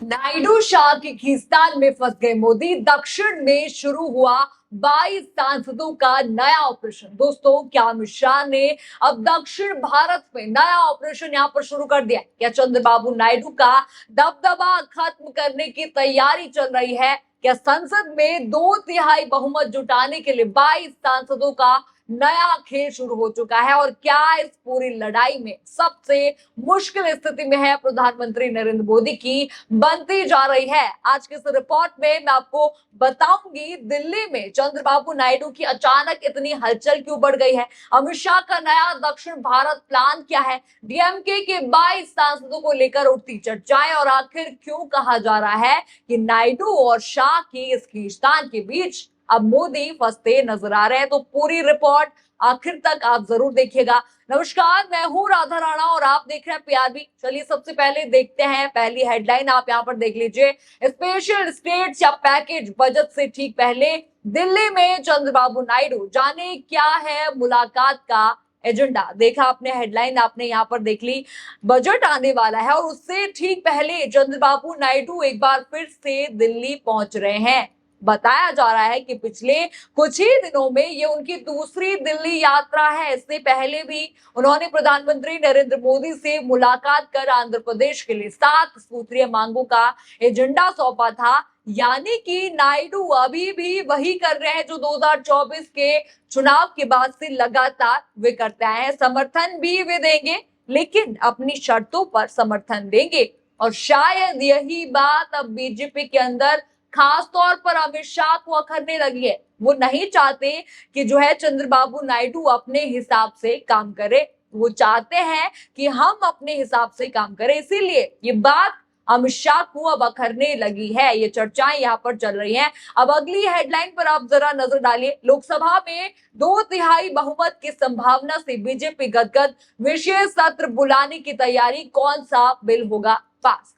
नायडू शाह के खींचतान में फंस गए मोदी। दक्षिण में शुरू हुआ 22 सांसदों का नया ऑपरेशन। दोस्तों, क्या अमित शाह ने अब दक्षिण भारत में नया ऑपरेशन यहां पर शुरू कर दिया? क्या चंद्रबाबू नायडू का दबदबा खत्म करने की तैयारी चल रही है? क्या संसद में 2/3 बहुमत जुटाने के लिए 22 सांसदों का नया खेल शुरू हो चुका है? और क्या इस पूरी लड़ाई में सबसे मुश्किल स्थिति में है प्रधानमंत्री नरेंद्र मोदी की बनती जा रही है? आज के इस रिपोर्ट में मैं आपको बताऊंगी दिल्ली में चंद्रबाबू नायडू की अचानक इतनी हलचल क्यों बढ़ गई है, अमित शाह का नया दक्षिण भारत प्लान क्या है, डीएमके के 22 सांसदों को लेकर उठती चर्चाएं, और आखिर क्यों कहा जा रहा है कि नायडू और शाह की इस खींचतान के बीच अब मोदी फंसते नजर आ रहे हैं। तो पूरी रिपोर्ट आखिर तक आप जरूर देखिएगा। नमस्कार, मैं हूं राधा राणा और आप देख रहे हैं पीआरबी। चलिए सबसे पहले देखते हैं पहली हेडलाइन। आप यहां पर देख लीजिए, स्पेशल स्टेट्स या पैकेज बजट से ठीक पहले दिल्ली में चंद्रबाबू नायडू, जाने क्या है मुलाकात का एजेंडा। देखा आपने हेडलाइन, आपने यहाँ पर देख ली, बजट आने वाला है और उससे ठीक पहले चंद्रबाबू नायडू एक बार फिर से दिल्ली पहुंच रहे हैं। बताया जा रहा है कि पिछले कुछ ही दिनों में ये उनकी दूसरी दिल्ली यात्रा है। इससे पहले भी उन्होंने प्रधानमंत्री नरेंद्र मोदी से मुलाकात कर आंध्र प्रदेश के लिए 7 सूत्रीय मांगों का एजेंडा सौंपा था। यानी कि नायडू अभी भी वही कर रहे हैं जो 2024 के चुनाव के बाद से लगातार वे करते आए हैं। समर्थन भी वे देंगे, लेकिन अपनी शर्तों पर समर्थन देंगे। और शायद यही बात अब बीजेपी के अंदर खास तौर पर अमित शाह को अखरने लगी है। वो नहीं चाहते कि जो है चंद्रबाबू नायडू अपने हिसाब से काम करे, वो चाहते हैं कि हम अपने हिसाब से काम करें। इसीलिए ये बात अमित शाह को अब अखरने लगी है। ये चर्चाएं यहाँ पर चल रही हैं। अब अगली हेडलाइन पर आप जरा नजर डालिए। लोकसभा में 2/3 बहुमत की संभावना से बीजेपी गदगद, विशेष सत्र बुलाने की तैयारी, कौन सा बिल होगा पास?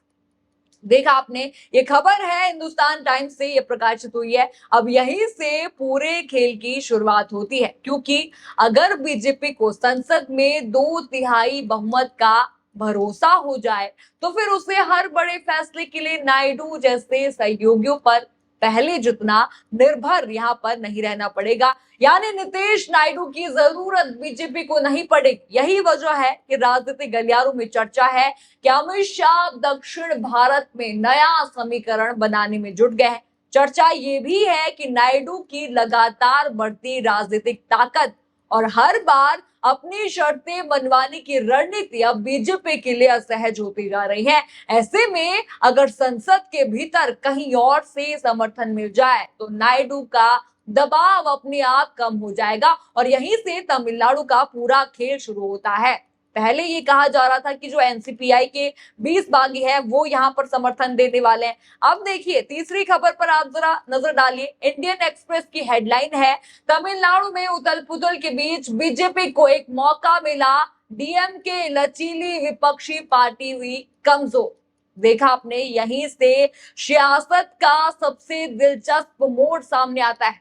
देखा आपने, ये खबर है हिंदुस्तान टाइम्स से ये प्रकाशित हुई है। अब यहीं से पूरे खेल की शुरुआत होती है, क्योंकि अगर बीजेपी को संसद में 2/3 बहुमत का भरोसा हो जाए तो फिर उसे हर बड़े फैसले के लिए नायडू जैसे सहयोगियों पर पहले जितना निर्भर यहाँ पर नहीं रहना पड़ेगा। यानी नीतीश नायडू की जरूरत बीजेपी को नहीं पड़ेगी। यही वजह है कि राजनीतिक गलियारों में चर्चा है कि अमित शाह दक्षिण भारत में नया समीकरण बनाने में जुट गए हैं। चर्चा ये भी है कि नायडू की लगातार बढ़ती राजनीतिक ताकत और हर बार अपनी शर्तें मनवाने की रणनीति अब बीजेपी के लिए असहज होती जा रही है। ऐसे में अगर संसद के भीतर कहीं और से समर्थन मिल जाए तो नायडू का दबाव अपने आप कम हो जाएगा और यहीं से तमिलनाडु का पूरा खेल शुरू होता है। पहले ये कहा जा रहा था कि जो एनसीपीआई के 20 बागी है वो यहाँ पर समर्थन देने वाले हैं। अब देखिए तीसरी खबर पर आप जरा नजर डालिए। इंडियन एक्सप्रेस की हेडलाइन है, तमिलनाडु में उथल पुथल के बीच बीजेपी को एक मौका मिला, डीएमके लचीली विपक्षी पार्टी हुई कमजोर। देखा आपने, यहीं से सियासत का सबसे दिलचस्प मोड़ सामने आता है।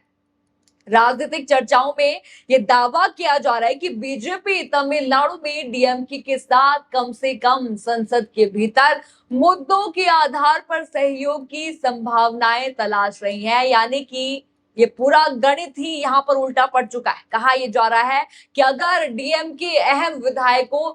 राजनीतिक चर्चाओं में यह दावा किया जा रहा है कि बीजेपी तमिलनाडु में डीएमके के साथ कम से कम संसद के भीतर मुद्दों के आधार पर सहयोग की संभावनाएं तलाश रही है। यानी कि ये पूरा गणित ही यहाँ पर उल्टा पड़ चुका है। कहा यह जा रहा है कि अगर डीएमके अहम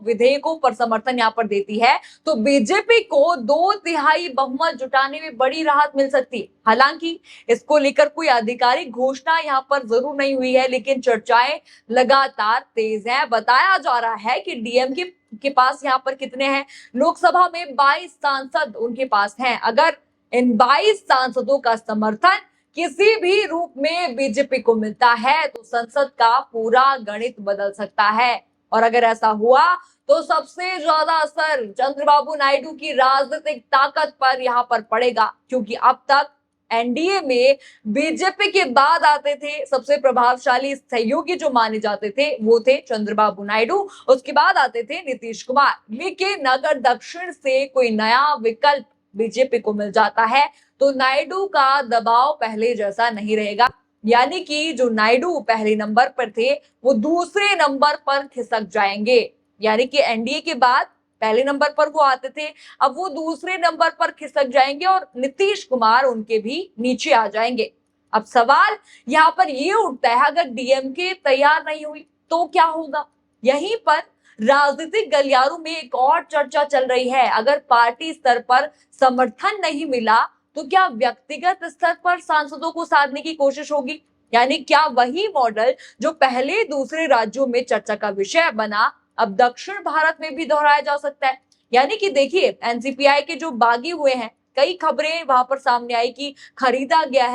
विधेयकों पर समर्थन यहाँ पर देती है तो बीजेपी को 2/3 बहुमत जुटाने में बड़ी राहत मिल सकती है। हालांकि इसको लेकर कोई आधिकारिक घोषणा यहाँ पर जरूर नहीं हुई है, लेकिन चर्चाएं लगातार तेज हैं। बताया जा रहा है कि डीएमके के पास यहाँ पर कितने हैं, लोकसभा में 22 सांसद उनके पास हैं। अगर इन 22 सांसदों का समर्थन किसी भी रूप में बीजेपी को मिलता है तो संसद का पूरा गणित बदल सकता है। और अगर ऐसा हुआ तो सबसे ज्यादा असर चंद्रबाबू नायडू की राजनीतिक ताकत पर यहाँ पर पड़ेगा, क्योंकि अब तक एनडीए में बीजेपी के बाद आते थे सबसे प्रभावशाली सहयोगी जो माने जाते थे वो थे चंद्रबाबू नायडू, उसके बाद आते थे नीतीश कुमार। लेकिन अगर दक्षिण से कोई नया विकल्प बीजेपी को मिल जाता है तो नायडू का दबाव पहले जैसा नहीं रहेगा। यानी कि जो नायडू पहले नंबर पर थे वो दूसरे नंबर पर खिसक जाएंगे। यानी कि एनडीए के बाद पहले नंबर पर वो आते थे, अब वो दूसरे नंबर पर खिसक जाएंगे और नीतीश कुमार उनके भी नीचे आ जाएंगे। अब सवाल यहाँ पर ये उठता है, अगर डीएमके तैयार नहीं हुई तो क्या होगा? यहीं पर राजनीतिक गलियारों में एक और चर्चा चल रही है। अगर पार्टी स्तर पर समर्थन नहीं मिला तो क्या व्यक्तिगत स्तर पर सांसदों को साधने की कोशिश होगी? यानी क्या वही मॉडल जो पहले दूसरे राज्यों में चर्चा का विषय बना अब दक्षिण भारत में भी दोहराया जा सकता है? यानी कि देखिए, एनसीपीआई के जो बागी हुए हैं, कई खबरें वहां पर सामने आई कि खरीदा गया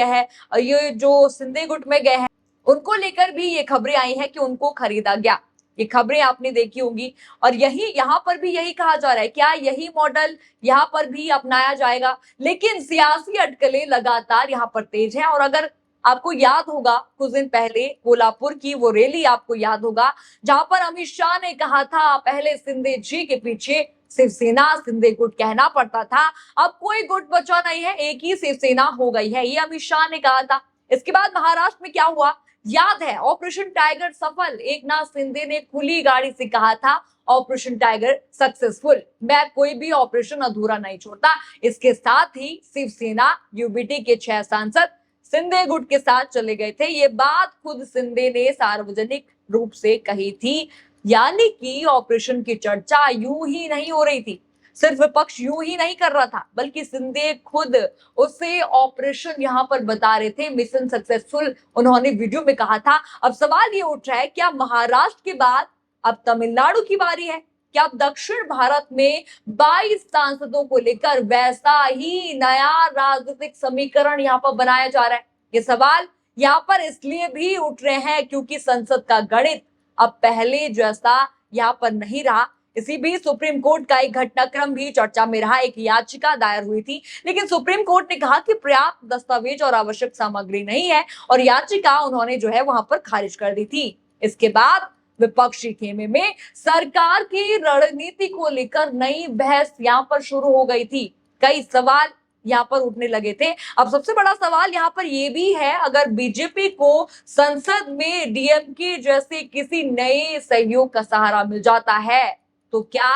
है। ये जो सिंधे गुट में गए हैं उनको लेकर भी ये खबरें आई हैं कि उनको खरीदा गया। ये खबरें आपने देखी होंगी और यहाँ पर भी यही कहा जा रहा है, क्या यही मॉडल यहाँ पर भी अपनाया जाएगा? लेकिन सियासी अटकलें लगातार यहाँ पर तेज हैं। और अगर आपको याद होगा, कुछ दिन पहले कोल्हापुर की वो रैली आपको याद होगा, जहां पर अमित शाह ने कहा था पहले शिंदे जी के पीछे शिवसेना शिंदे गुट कहना पड़ता था, अब कोई गुट बचा नहीं है, एक ही शिवसेना हो गई है, ये अमित शाह ने कहा था। इसके बाद महाराष्ट्र में क्या हुआ याद है? ऑपरेशन टाइगर सफल। एकनाथ शिंदे ने खुली गाड़ी से कहा था ऑपरेशन टाइगर सक्सेसफुल, मैं कोई भी ऑपरेशन अधूरा नहीं छोड़ता। इसके साथ ही शिवसेना यूबीटी के 6 सांसद शिंदे गुट के साथ चले गए थे। ये बात खुद शिंदे ने सार्वजनिक रूप से कही थी। यानी कि ऑपरेशन की चर्चा यूं ही नहीं हो रही थी, सिर्फ विपक्ष यूं ही नहीं कर रहा था, बल्कि शिंदे खुद उसे ऑपरेशन यहां पर बता रहे थे, मिशन सक्सेसफुल उन्होंने वीडियो में कहा था। अब सवाल ये उठ रहा है, क्या महाराष्ट्र के बाद अब तमिलनाडु की बारी है? क्या अब दक्षिण भारत में 22 सांसदों को लेकर वैसा ही नया राजनीतिक समीकरण यहाँ पर बनाया जा रहा है? ये सवाल यहाँ पर इसलिए भी उठ रहे हैं क्योंकि संसद का गणित अब पहले जैसा यहाँ पर नहीं रहा। इसी बीच सुप्रीम कोर्ट का एक घटनाक्रम भी चर्चा में रहा। एक याचिका दायर हुई थी, लेकिन सुप्रीम कोर्ट ने कहा कि पर्याप्त दस्तावेज और आवश्यक सामग्री नहीं है और याचिका उन्होंने जो है वहां पर खारिज कर दी थी। इसके बाद विपक्षी खेमे में सरकार की रणनीति को लेकर नई बहस यहाँ पर शुरू हो गई थी। कई सवाल यहाँ पर उठने लगे थे। अब सबसे बड़ा सवाल यहाँ पर यह भी है, अगर बीजेपी को संसद में डीएमके जैसे किसी नए सहयोग का सहारा मिल जाता है तो क्या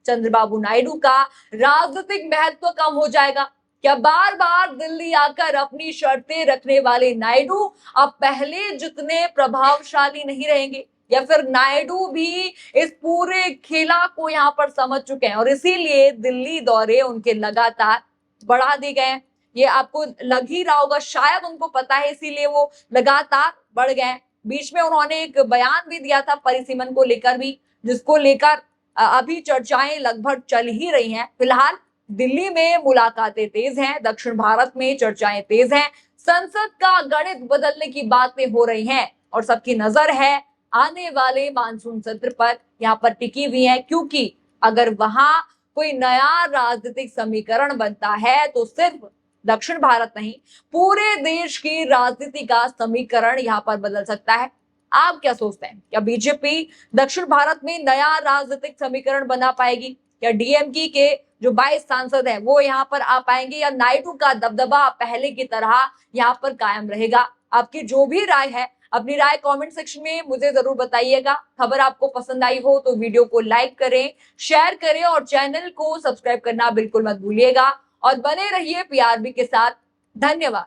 चंद्रबाबू नायडू का राजनीतिक महत्व कम हो जाएगा? क्या बार बार दिल्ली आकर अपनी शर्तें रखने वाले नायडू अब पहले जितने प्रभावशाली नहीं रहेंगे, या फिर नायडू भी इस पूरे खेला को यहाँ पर समझ चुके हैं और इसीलिए दिल्ली दौरे उनके लगातार बढ़ा दिए गए हैं? ये आपको लग ही रहा होगा, शायद उनको पता है इसीलिए वो लगातार बढ़ गए। बीच में उन्होंने एक बयान भी दिया था परिसीमन को लेकर भी, जिसको लेकर अभी चर्चाएं लगभग चल ही रही हैं। फिलहाल दिल्ली में मुलाकातें तेज हैं, दक्षिण भारत में चर्चाएं तेज हैं, संसद का गणित बदलने की बातें हो रही हैं और सबकी नजर है आने वाले मानसून सत्र पर यहाँ पर टिकी हुई है, क्योंकि अगर वहां कोई नया राजनीतिक समीकरण बनता है तो सिर्फ दक्षिण भारत नहीं, पूरे देश की राजनीति का समीकरण यहाँ पर बदल सकता है। आप क्या सोचते हैं, क्या बीजेपी दक्षिण भारत में नया राजनीतिक समीकरण बना पाएगी? या डीएमके के जो 22 सांसद हैं वो यहाँ पर आ पाएंगे, या नायडू का दबदबा पहले की तरह यहाँ पर कायम रहेगा? आपकी जो भी राय है, अपनी राय कमेंट सेक्शन में मुझे जरूर बताइएगा। खबर आपको पसंद आई हो तो वीडियो को लाइक करें, शेयर करें और चैनल को सब्सक्राइब करना बिल्कुल मत भूलिएगा और बने रहिए पीआरबी के साथ। धन्यवाद।